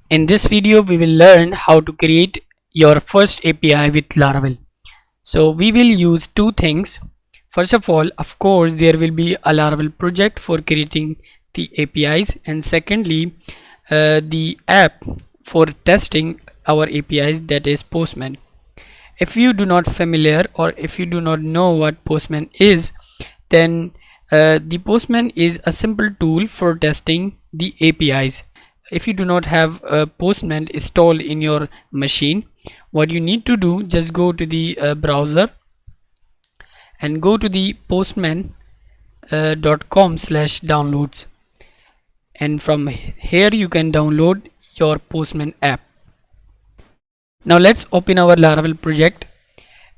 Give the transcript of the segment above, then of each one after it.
In this video, we will learn how to create your first API with Laravel. So we will use two things. First of all, of course, there will be a Laravel project for creating the APIs, and secondly, the app for testing our APIs, that is Postman. If you do not familiar or if you do not know what Postman is, then the Postman is a simple tool for testing the APIs. If you do not have a Postman installed in your machine, what you need to do, just go to the browser and go to the postman.com/downloads, and from here you can download your Postman app. Now let's open our Laravel project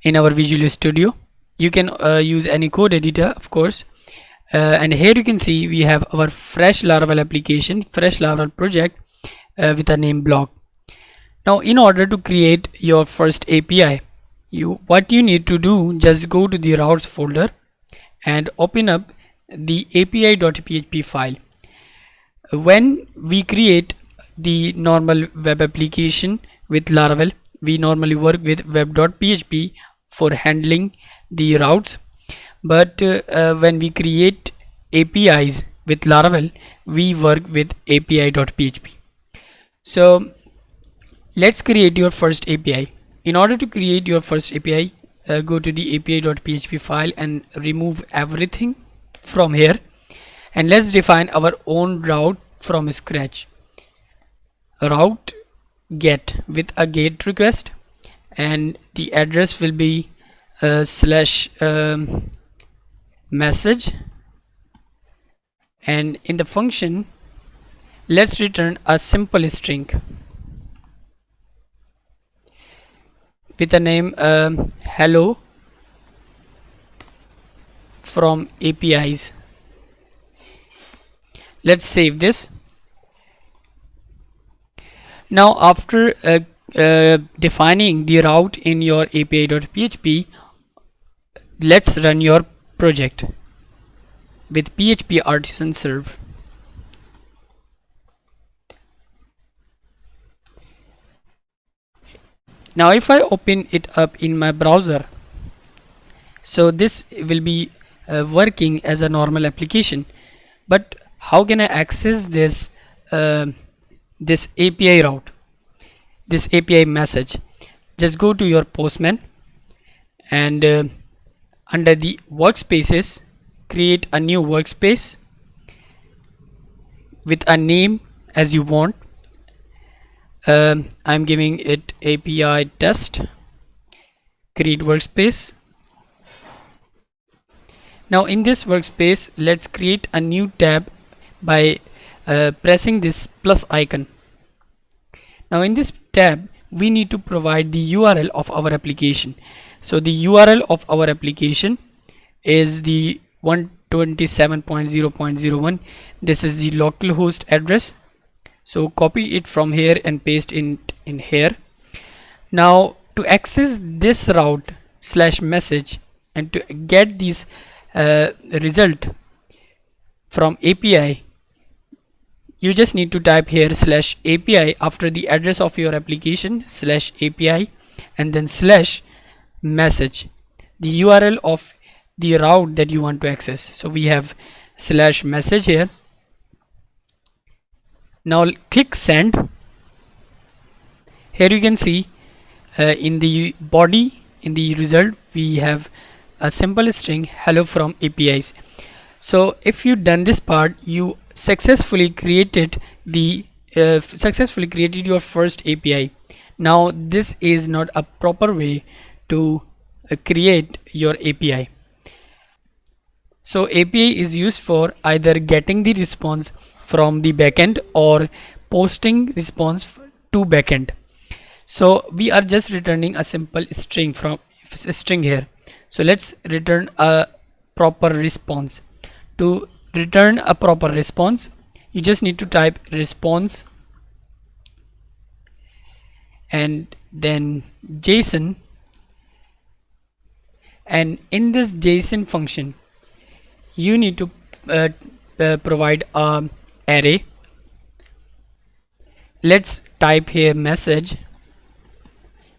in our Visual Studio. You can use any code editor, of course, and here you can see we have our fresh Laravel application, fresh Laravel project with a name blog. Now in order to create your first API, what you need to do, just go to the routes folder and open up the api.php file. When we create the normal web application with Laravel, we normally work with web.php for handling the routes, but when we create APIs with Laravel, we work with api.php. So let's create your first API. In order to create your first API, go to the api.php file and remove everything from here, and let's define our own route from scratch. Route get with a GET request, and the address will be slash message, and in the function let's return a simple string with the name hello from APIs. Let's save this. Now after defining the route in your api.php, let's run your project with PHP artisan serve. Now if I open it up in my browser, so this will be working as a normal application, but how can I access this this API route, this API message? Just go to your Postman and under the workspaces, create a new workspace with a name as you want. I'm giving it API test, create workspace. Now in this workspace, let's create a new tab by pressing this plus icon. Now in this tab, we need to provide the URL of our application. So the URL of our application is the 127.0.01. This is the localhost address. So copy it from here and paste in here. Now to access this route slash message and to get this result from API, you just need to type here slash API after the address of your application slash API and then slash message, the URL of the route that you want to access. So we have slash message here. Now click send. Here you can see in the body, in the result, we have a simple string hello from APIs. So if you done this part, you successfully created your first API. Now this is not a proper way to create your API. So API is used for either getting the response from the backend or posting response to backend. So we are just returning a simple string here. So let's return a proper response. To return a proper response, you just need to type response and then JSON, and in this JSON function you need to provide a array let's type here message.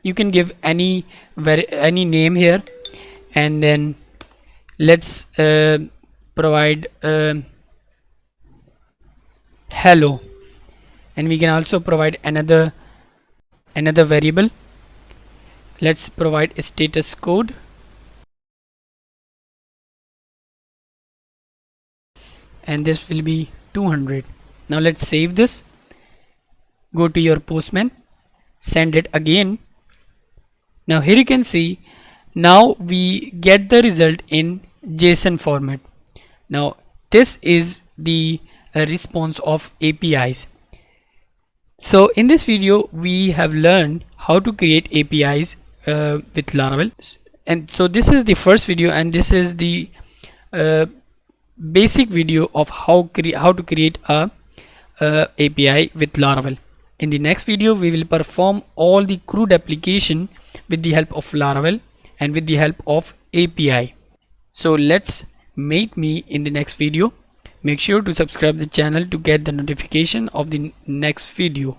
You can give any name here, and then let's provide hello, and we can also provide another variable. Let's provide a status code, and this will be 200. Now let's save this, go to your Postman, send it again. Now here you can see, now we get the result in JSON format. Now this is the response of APIs. So in this video we have learned how to create APIs with Laravel, and so this is the first video, and this is the basic video of how to create a API with Laravel. In the next video we will perform all the CRUD application with the help of Laravel and with the help of API. So let's meet me in the next video. Make sure to subscribe the channel to get the notification of the next video.